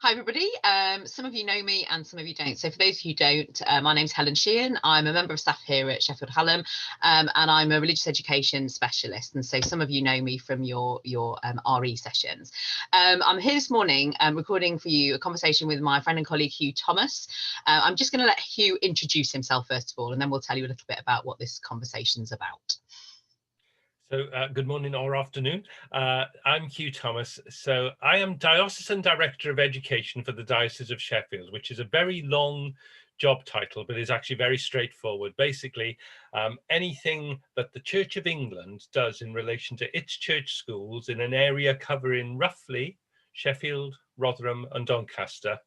Hi everybody. Some of you know me and some of you don't. So for those of you who don't, my name's Helen Sheehan. I'm a member of staff here at Sheffield Hallam, and I'm a religious education specialist. And so some of you know me from your RE sessions. I'm here this morning recording for you a conversation with my friend and colleague Huw Thomas. I'm just going to let Huw introduce himself first of all, and then we'll tell you a little bit about what this conversation's about. So good morning or afternoon. I'm Huw Thomas. So I am Diocesan Director of Education for the Diocese of Sheffield, which is a very long job title, but is actually very straightforward. Basically, anything that the Church of England does in relation to its church schools in an area covering roughly Sheffield, Rotherham and Doncaster,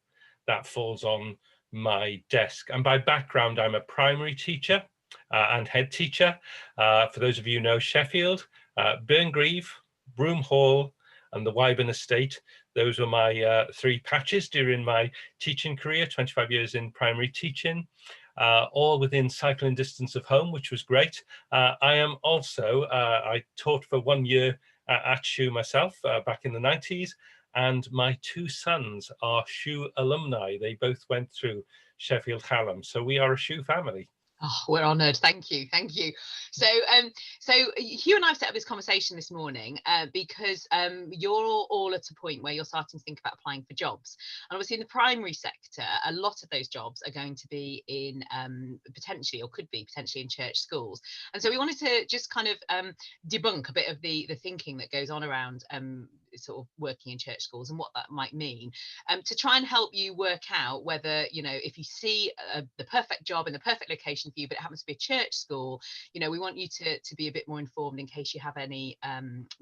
that falls on my desk. And by background, I'm a primary teacher and head teacher. For those of you who know Sheffield, Burngreave, Broome Hall and the Wyburn Estate. Those were my three patches during my teaching career, 25 years in primary teaching, all within cycling distance of home, which was great. I am also, I taught for 1 year at Huw myself back in the 90s, and my two sons are Huw alumni. They both went through Sheffield Hallam, so we are a Huw family. Oh, we're honoured. Thank you. Thank you. So Huw and I have set up this conversation this morning because you're all at a point where you're starting to think about applying for jobs. And obviously in the primary sector, a lot of those jobs are going to be in potentially, or could be potentially, in church schools. And so we wanted to just kind of debunk a bit of the thinking that goes on around sort of working in church schools and what that might mean, to try and help you work out whether, you know, if you see the perfect job in the perfect location for you, but it happens to be a church school, you know, we want you to be a bit more informed in case you have any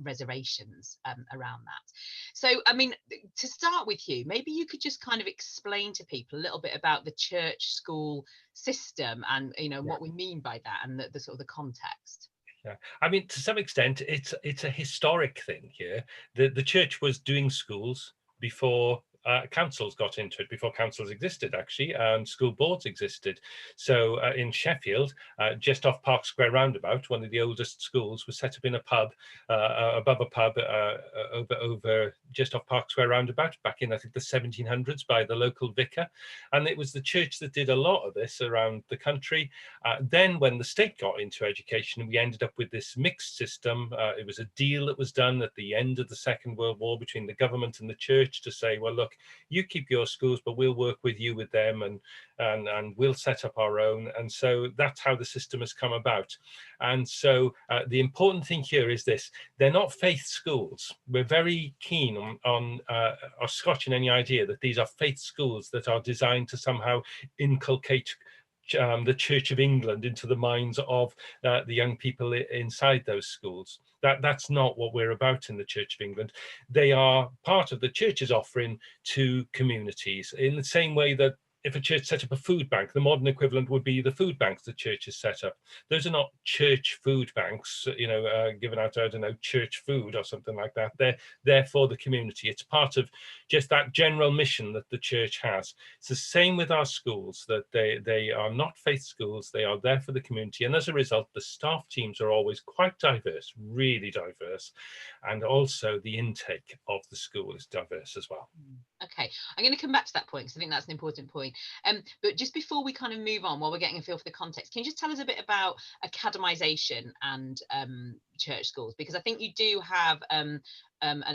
reservations around that. So, I mean, to start with you, maybe you could just kind of explain to people a little bit about the church school system and, you know, what we mean by that and the sort of the context. Yeah, I mean, to some extent, it's a historic thing here. The church was doing schools before councils got into it, before councils existed, actually, and school boards existed. So in Sheffield, just off Park Square roundabout, one of the oldest schools was set up in a pub, above a pub over just off Park Square roundabout, back in, I think, the 1700s by the local vicar. And it was the church that did a lot of this around the country. Then when the state got into education, we ended up with this mixed system. It was a deal that was done at the end of the Second World War between the government and the church to say, well, look, you keep your schools, but we'll work with you with them, and we'll set up our own. And so that's how the system has come about. And so the important thing here is this: they're not faith schools. We're very keen on scotching any idea that these are faith schools that are designed to somehow inculcate the Church of England into the minds of the young people inside those schools. That's not what we're about in the Church of England. They are part of the church's offering to communities, in the same way that if a church set up a food bank, the modern equivalent would be the food banks the church has set up. Those are not church food banks, you know, given out, I don't know, church food or something like that. They're for the community. It's part of just that general mission that the church has. It's the same with our schools, that they are not faith schools. They are there for the community. And as a result, the staff teams are always quite diverse, really diverse. And also the intake of the school is diverse as well. Okay, I'm going to come back to that point because I think that's an important point. But just before we kind of move on, while we're getting a feel for the context, can you just tell us a bit about academisation and church schools? Because I think you do have a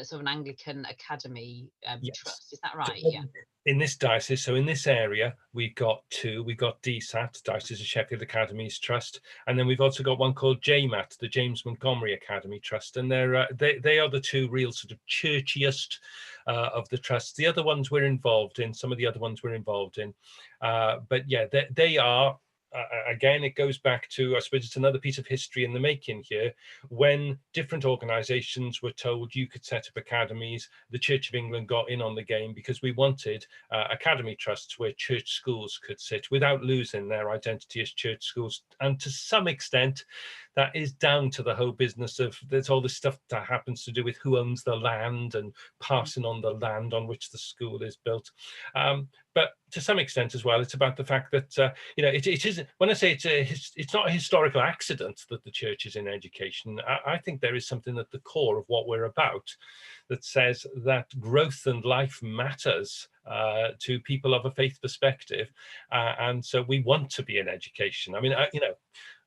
sort of an Anglican academy Yes. trust. Is that right? So, Yeah. in this diocese, so in this area, we've got two. We've got DSAT, Diocese of Sheffield Academies Trust, and then we've also got one called JMAT, the James Montgomery Academy Trust, and they are the two real sort of churchiest of the trusts. The other ones we're involved in, some of the other ones we're involved in, but yeah, they are. Again, it goes back to, I suppose it's another piece of history in the making here. When different organisations were told you could set up academies, the Church of England got in on the game because we wanted academy trusts where church schools could sit without losing their identity as church schools. And to some extent, that is down to the whole business of, there's all this stuff that happens to do with who owns the land and passing on the land on which the school is built. But to some extent as well, it's about the fact that, you know, it is, when I say it's not a historical accident that the church is in education. I think there is something at the core of what we're about, that says that growth and life matters to people of a faith perspective, and so we want to be in education. I mean,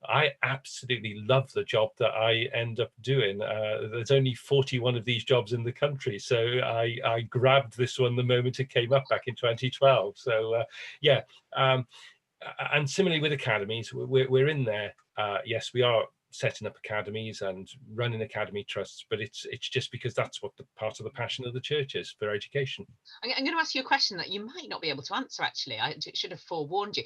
I absolutely love the job that I end up doing. There's only 41 of these jobs in the country, so I grabbed this one the moment it came up back in 2012. So yeah, and similarly with academies, we're in there. Yes, we are setting up academies and running academy trusts, but it's just because that's what the part of the passion of the church is, for education. I'm going to ask you a question that you might not be able to answer, actually. I should have forewarned you.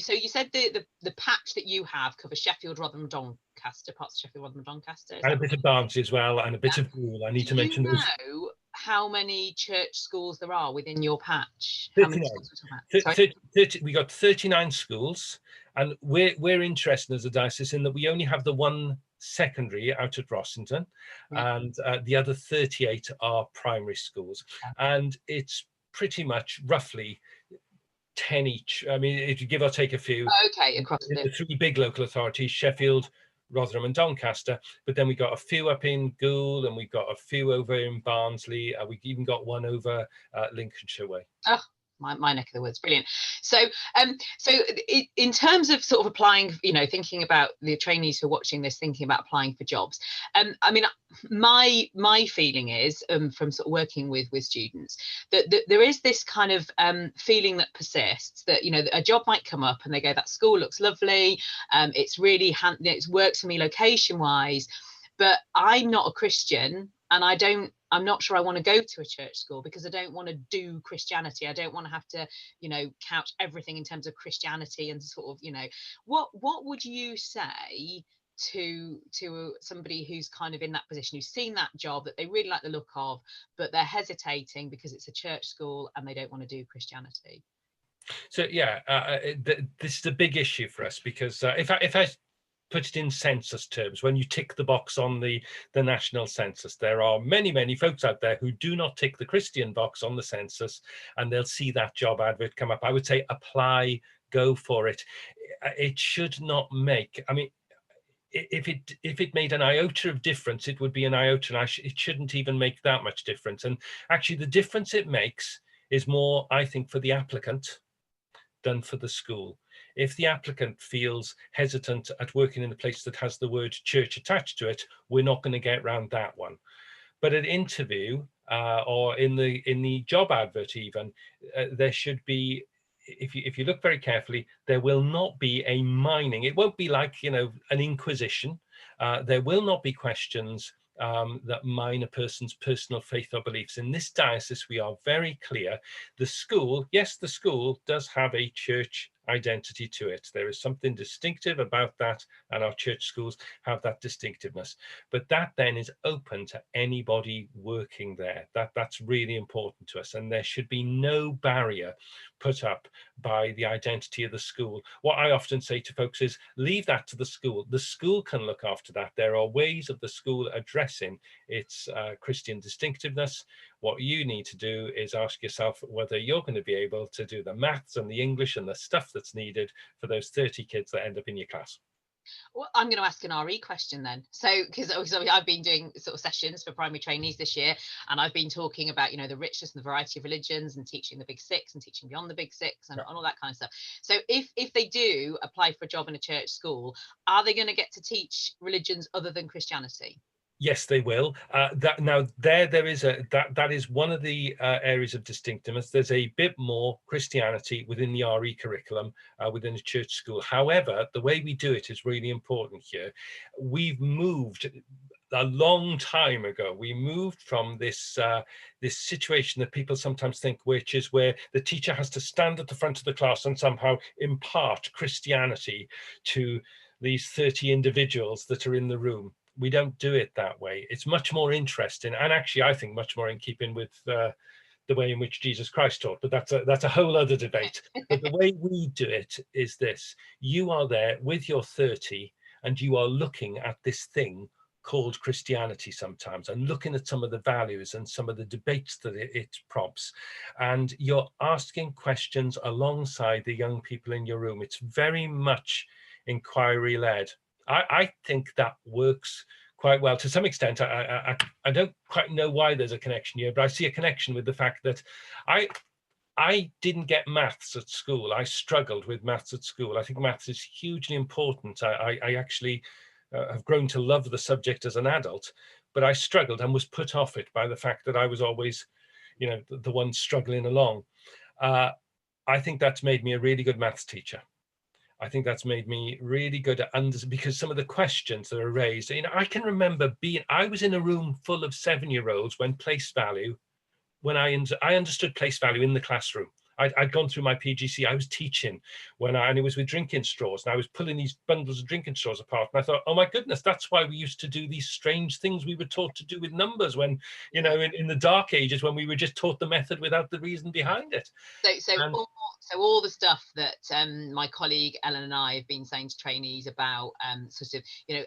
So you said the patch that you have covers Sheffield, Rotherham, Doncaster, parts of Sheffield, Rotherham, Doncaster. And a bit of Barnsley as well, and a bit of Goole. I need to mention those. Do you know how many church schools there are within your patch? 30, we got 39 schools, and we're interested as a diocese in that we only have the one secondary out at Rossington, and the other 38 are primary schools, and it's pretty much roughly 10 each. I mean, if you give or take a few. Okay, across the three big local authorities: Sheffield, Rotherham and Doncaster, but then we got a few up in Goole, and we've got a few over in Barnsley. We've even got one over Lincolnshire way. Oh, my neck of the woods, brilliant. So in terms of sort of applying, thinking about the trainees who are watching this, thinking about applying for jobs, I mean, my feeling is from sort of working with students that there is this kind of feeling that persists, that a job might come up and they go, that school looks lovely, it's really it works for me location wise, but I'm not a Christian, and I'm not sure I want to go to a church school because I don't want to do Christianity. I don't want to have to, couch everything in terms of Christianity and sort of, what would you say to somebody who's kind of in that position, who's seen that job that they really like the look of, but they're hesitating because it's a church school and they don't want to do Christianity? So yeah, this is a big issue for us, because if I put it in census terms, when you tick the box on the national census, there are many folks out there who do not tick the Christian box on the census, and they'll see that job advert come up. I would say apply, go for it. It should not make, I mean, if it made an iota of difference, it would be an iota, and it shouldn't even make that much difference. And actually the difference it makes is more, I think, for the applicant than for the school. If the applicant feels hesitant at working in a place that has the word church attached to it, we're not going to get around that one. But at interview or in the job advert even, there should be, if you look very carefully, there will not be a mining. It won't be like, an inquisition. There will not be questions that mine a person's personal faith or beliefs. In this diocese, we are very clear. The school, yes, the school does have a church identity to it. There is something distinctive about that, and our church schools have that distinctiveness. But that then is open to anybody working there. That's really important to us, and there should be no barrier put up by the identity of the school. What I often say to folks is, leave that to the school. The school can look after that. There are ways of the school addressing its Christian distinctiveness. What you need to do is ask yourself whether you're going to be able to do the maths and the English and the stuff that's needed for those 30 kids that end up in your class. Well, I'm going to ask an RE question then. So, because I've been doing sort of sessions for primary trainees this year, and I've been talking about, the richness and the variety of religions, and teaching the big six and teaching beyond the big six, and all that kind of stuff. So if they do apply for a job in a church school, are they going to get to teach religions other than Christianity? Yes, they will. There is that is one of the areas of distinctiveness. There's a bit more Christianity within the RE curriculum within a church school. However, the way we do it is really important here. We've moved a long time ago. We moved from this situation that people sometimes think, which is where the teacher has to stand at the front of the class and somehow impart Christianity to these 30 individuals that are in the room. We don't do it that way. It's much more interesting, and actually I think much more in keeping with the way in which Jesus Christ taught, but that's a whole other debate. But the way we do it is this: you are there with your 30 and you are looking at this thing called Christianity sometimes, and looking at some of the values and some of the debates that it prompts, and you're asking questions alongside the young people in your room. It's very much inquiry led. I think that works quite well. To some extent, I don't quite know why there's a connection here, but I see a connection with the fact that I didn't get maths at school. I struggled with maths at school. I think maths is hugely important. I actually have grown to love the subject as an adult, but I struggled and was put off it by the fact that I was always, the one struggling along. I think that's made me a really good maths teacher. I think that's made me really good at because some of the questions that are raised, I can remember I was in a room full of 7-year-olds when I understood place value in the classroom. I'd gone through my PGCE. I was teaching and it was with drinking straws, and I was pulling these bundles of drinking straws apart. And I thought, oh my goodness, that's why we used to do these strange things we were taught to do with numbers when, in the dark ages, when we were just taught the method without the reason behind it. So all the stuff that my colleague Ellen and I have been saying to trainees about sort of,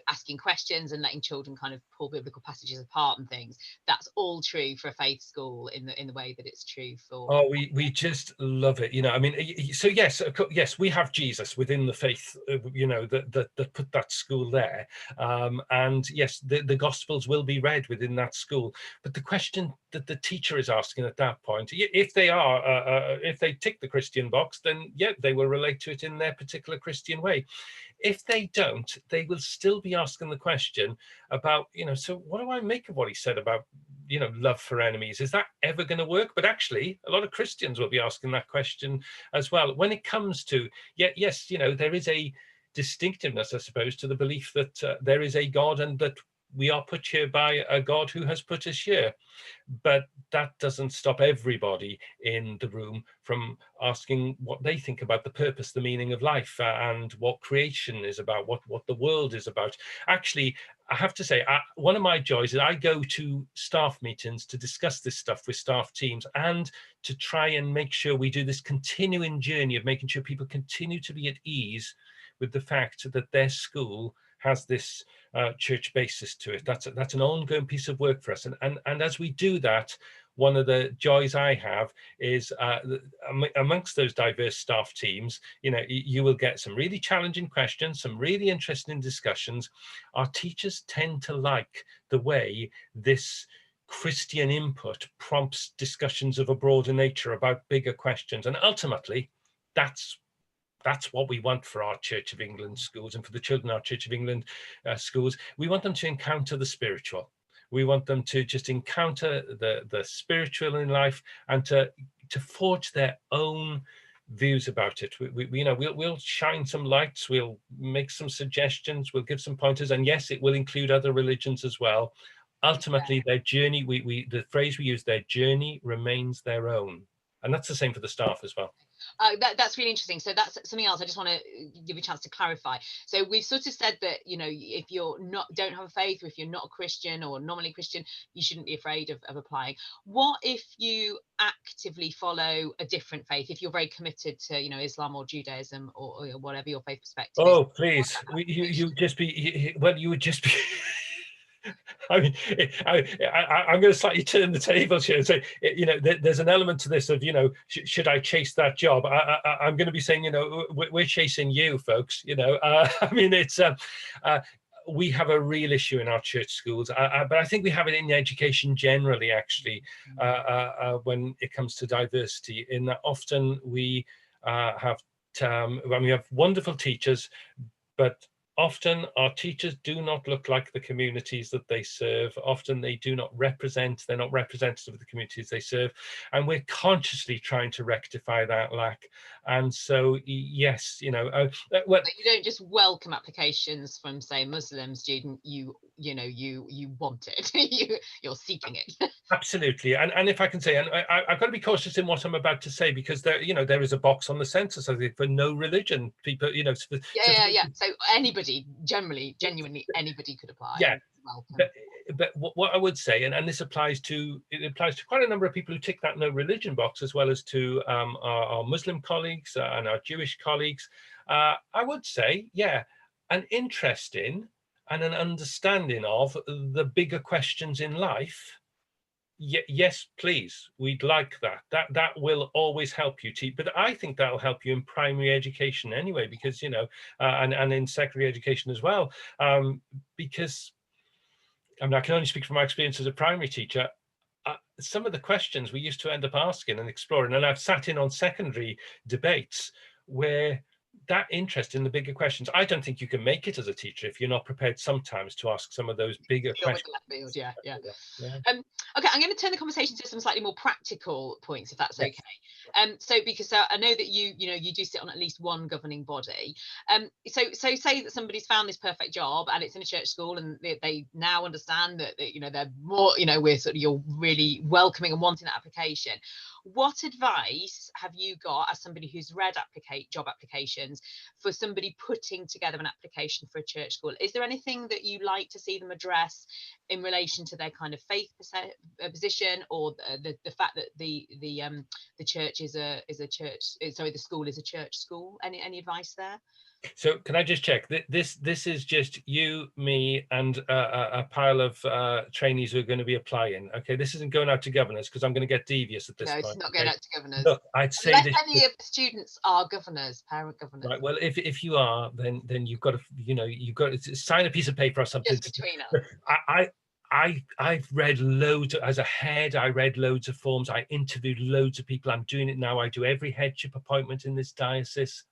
asking questions and letting children kind of pull biblical passages apart and things, that's all true for a faith school in the way that it's true for. Oh, we just love it. So yes, we have Jesus within the faith, that put that school there. And yes, the Gospels will be read within that school. But the question that the teacher is asking at that point, if they tick the Christian box, then yeah, they will relate to it in their particular Christian way. If they don't, they will still be asking the question about, so what do I make of what he said about, love for enemies? Is that ever going to work? But actually, a lot of Christians will be asking that question as well. When it comes to, yes, there is a distinctiveness, I suppose, to the belief that there is a God and that we are put here by a God who has put us here. But that doesn't stop everybody in the room from asking what they think about the purpose, the meaning of life, and what creation is about, what the world is about. Actually, I have to say, one of my joys is I go to staff meetings to discuss this stuff with staff teams and to try and make sure we do this continuing journey of making sure people continue to be at ease with the fact that their school has this church basis to it. That's an ongoing piece of work for us. And as we do that, one of the joys I have is amongst those diverse staff teams, you will get some really challenging questions, some really interesting discussions. Our teachers tend to like the way this Christian input prompts discussions of a broader nature about bigger questions. And ultimately, that's what we want for our Church of England schools and for the children in our Church of England schools. We want them to encounter the spiritual. We want them to just encounter the spiritual in life and to forge their own views about it. We'll shine some lights, we'll make some suggestions, we'll give some pointers, and yes, it will include other religions as well. Ultimately, their journey, the phrase we use, their journey remains their own. And that's the same for the staff as well. That's really interesting. So that's something else I just want to give you a chance to clarify. So we've sort of said that, if you're don't have a faith, or if you're not a Christian or nominally Christian, you shouldn't be afraid of applying. What if you actively follow a different faith, if you're very committed to, Islam or Judaism or whatever your faith perspective is? Oh, please, you would just be, I mean, I'm going to slightly turn the tables here and say, there's an element to this of, should I chase that job? I'm going to be saying, we're chasing you, folks. I mean, it's we have a real issue in our church schools, but I think we have it in education generally, actually, when it comes to diversity. In that often we have wonderful teachers, but often our teachers do not look like the communities that they serve. Often they do not represent, they're not representative of the communities they serve. And we're consciously trying to rectify that lack. And so, yes, well, you don't just welcome applications from, say, Muslim student, you want it, you're seeking it. Absolutely. And if I can say, and I've got to be cautious in what I'm about to say, because there is a box on the census, I think, for no religion. People, So anybody, genuinely anybody could apply. Yeah. Welcome. But what I would say, and this applies to quite a number of people who tick that no religion box, as well as to our Muslim colleagues and our Jewish colleagues, I would say, an interest in and an understanding of the bigger questions in life. Yes, please, we'd like that. That will always help you teach, but I think that'll help you in primary education anyway, because and in secondary education as well, because I mean, I can only speak from my experience as a primary teacher. Some of the questions we used to end up asking and exploring, and I've sat in on secondary debates where that interest in the bigger questions, I don't think you can make it as a teacher if you're not prepared sometimes to ask some of those bigger questions. Field, yeah. Yeah. Okay, I'm going to turn the conversation to some slightly more practical points, if that's okay. So because I know that you do sit on at least one governing body. So say that somebody's found this perfect job and it's in a church school, and they now understand that they're more, we're sort of, you're really welcoming and wanting that application. What advice have you got as somebody who's read job applications for somebody putting together an application for a church school? Is there anything that you like to see them address in relation to their kind of faith position, or the fact that the church is a church, sorry, the school is a church school? Any advice there? So can I just check? This is just you, me, and a pile of trainees who are going to be applying. Okay, this isn't going out to governors, because I'm going to get devious at this point. No, it's not going out to governors. Look, I'd say unless this, any of the students are governors, parent governors. right. Well, if you are, then you've got to, you've got to sign a piece of paper or something. Just between us. I've read loads as a head. I read loads of forms. I interviewed loads of people. I'm doing it now. I do every headship appointment in this diocese,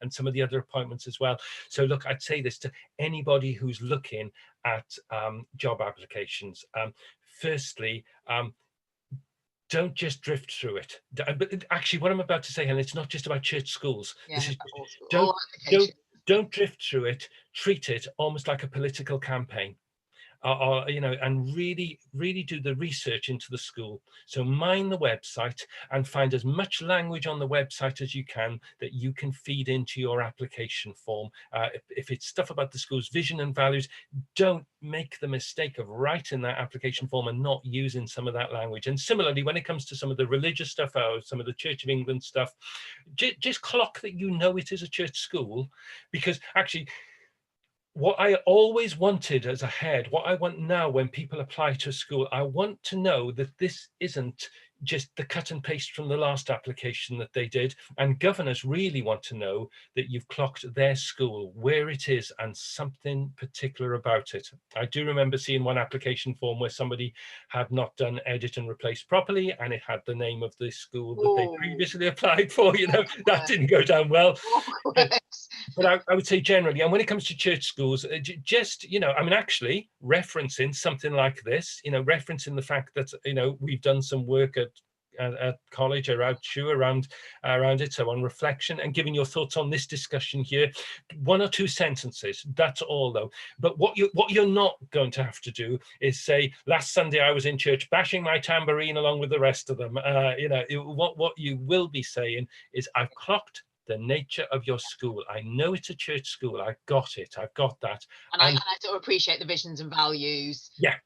and some of the other appointments as well. So look, I'd say this to anybody who's looking at job applications. Firstly, don't just drift through it. But actually, what I'm about to say, Helen, it's not just about church schools. Yeah, this is don't drift through it. Treat it almost like a political campaign. And really do the research into the school. So mine the website and find as much language on the website as you can that you can feed into your application form. If it's stuff about the school's vision and values, don't make the mistake of writing that application form and not using some of that language. And similarly, when it comes to some of the religious stuff or some of the Church of England stuff, just clock that it is a church school, because actually, what I always wanted as a head, what I want now when people apply to a school, I want to know that this isn't just the cut and paste from the last application that they did. And governors really want to know that you've clocked their school, where it is, and something particular about it. I do remember seeing one application form where somebody had not done edit and replace properly, and it had the name of the school that they previously applied for. That didn't go down well. But I would say generally, and when it comes to church schools, just, actually referencing something like this, referencing the fact that, we've done some work at college around it, so on reflection, and giving your thoughts on this discussion here. 1 or 2 sentences, that's all though. But what you're not going to have to do is say, last Sunday I was in church bashing my tambourine along with the rest of them. What you will be saying is, I've clocked the nature of your school. I know it's a church school. I've got it. I've got that. And I sort of appreciate the visions and values. Yeah.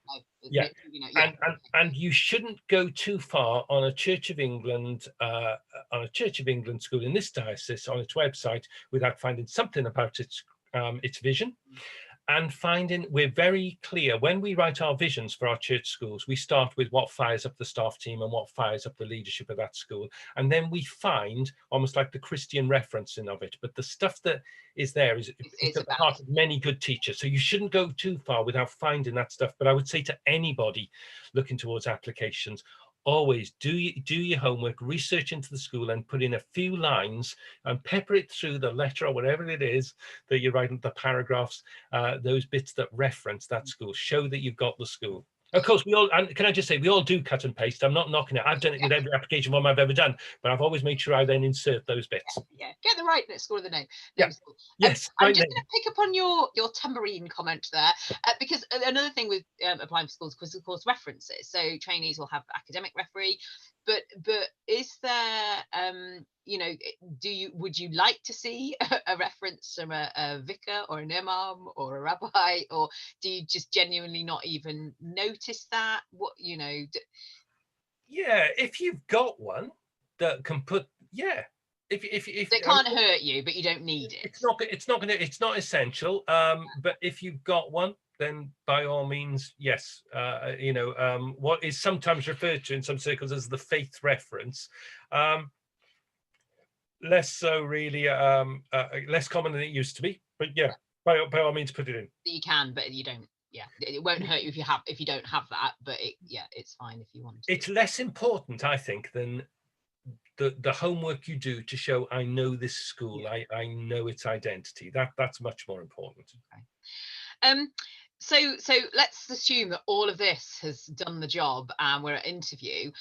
And you shouldn't go too far on a Church of England school in this diocese on its website without finding something about its vision. And we're very clear when we write our visions for our church schools. We start with what fires up the staff team and what fires up the leadership of that school, and then we find almost like the Christian referencing of it. But the stuff that is there is at the heart of many good teachers. So you shouldn't go too far without finding that stuff. But I would say to anybody looking towards applications, always do your homework, research into the school, and put in a few lines and pepper it through the letter or whatever it is that you're writing, the paragraphs, those bits that reference that school, show that you've got the school. Of course, and can I just say, we all do cut and paste. I'm not knocking it. I've done it with every application form I've ever done, but I've always made sure I then insert those bits. Yeah. Get the right school of the name. Yes. I'm just going to pick up on your tambourine comment there, because another thing with applying for schools was, of course, references. So trainees will have academic referee, but is there would you like to see a reference from a vicar or an imam or a rabbi, or do you just genuinely not even notice that? Yeah, if you've got one that can put, if they can't hurt you, but you don't need it. It's not essential. But if you've got one, then by all means, yes. What is sometimes referred to in some circles as the faith reference, less so really, less common than it used to be. But yeah, by all means, put it in. You can, but you don't Yeah, it won't hurt you if you don't have that, but it's fine if you want to. It's less important, I think, than the homework you do to show I know this school, Yeah. I know its identity. That's much more important. Okay. So let's assume that all of this has done the job and we're at interview.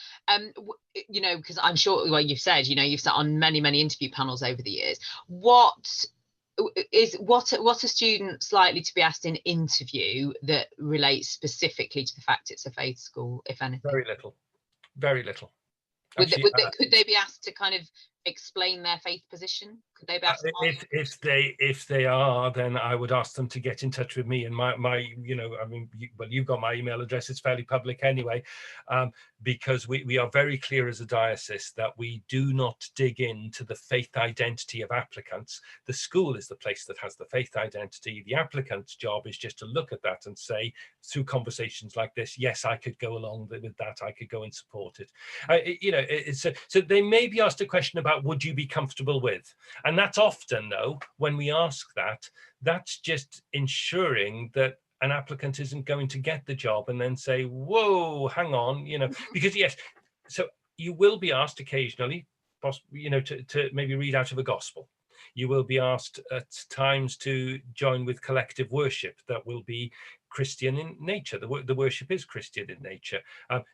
Because I'm sure, well, you've said, you've sat on many interview panels over the years. What are students likely to be asked in interview that relates specifically to the fact it's a faith school, if anything? Very little, very little. Actually, Actually, could they be asked to kind of explain their faith position? Could they be asked? If they are, then I would ask them to get in touch with me, and my you've got my email address. It's fairly public anyway, because we are very clear as a diocese that we do not dig into the faith identity of applicants. The school is the place that has the faith identity. The applicant's job is just to look at that and say, through conversations like this, yes, I could go along with that. I could go and support it. So they may be asked a question about, would you be comfortable with? And that's often, though, when we ask that, that's just ensuring that an applicant isn't going to get the job and then say, whoa, hang on, because yes, so you will be asked occasionally, to maybe read out of a gospel. You will be asked at times to join with collective worship that will be Christian in nature. The worship is Christian in nature.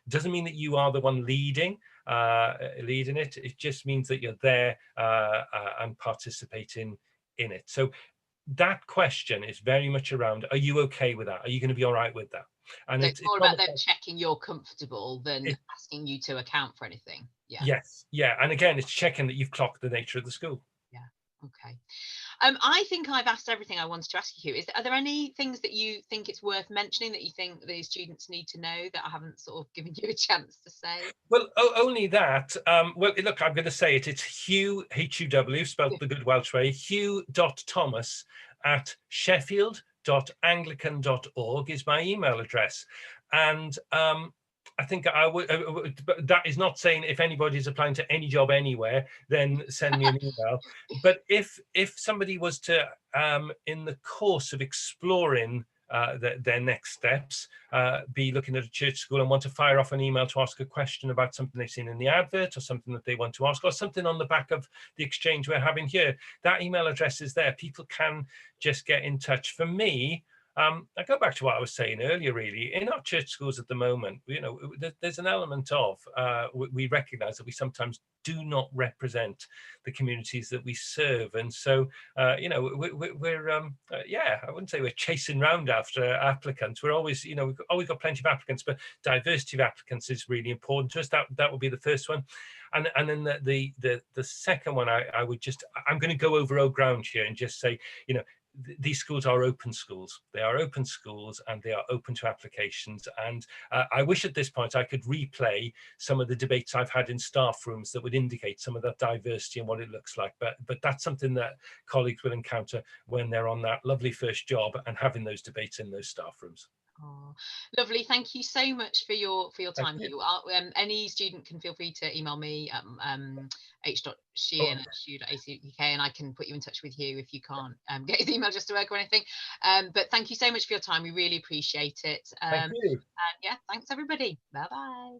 Doesn't mean that you are the one leading it. It just means that you're there and participating in it. So that question is very much around, are you okay with that? Are you going to be all right with that? And so it's more about them checking you're comfortable than asking you to account for anything. Yeah. Yes. Yeah. And again, it's checking that you've clocked the nature of the school. Yeah. Okay. I think I've asked everything I wanted to ask you. Are there any things that you think it's worth mentioning that you think the students need to know that I haven't sort of given you a chance to say? Well, only that. Well, look, I'm going to say it. It's Huw, Huw, spelled the good Welsh way, Huw.Thomas at sheffield.anglican.org is my email address. And I think I would, but that is not saying if anybody's applying to any job anywhere, then send me an email. But if somebody was to, in the course of exploring their next steps, be looking at a church school and want to fire off an email to ask a question about something they've seen in the advert or something that they want to ask, or something on the back of the exchange we're having here, that email address is there. People can just get in touch. For me, I go back to what I was saying earlier, really. In our church schools at the moment, there's an element of, we recognize that we sometimes do not represent the communities that we serve. And so, we're I wouldn't say we're chasing around after applicants. We're always, we've always got plenty of applicants, but diversity of applicants is really important to us. That would be the first one. And then the second one, I'm going to go over old ground here and just say, these schools are open schools. They are open schools and they are open to applications. And I wish at this point I could replay some of the debates I've had in staff rooms that would indicate some of that diversity and what it looks like. But that's something that colleagues will encounter when they're on that lovely first job and having those debates in those staff rooms. Oh, lovely. Thank you so much for your time, Huw. Any student can feel free to email me h.sheehan@shu.ac.uk and I can put you in touch with Huw if you can't get his email just to work or anything. But thank you so much for your time. We really appreciate it. Thank you. And yeah, thanks everybody. Bye bye.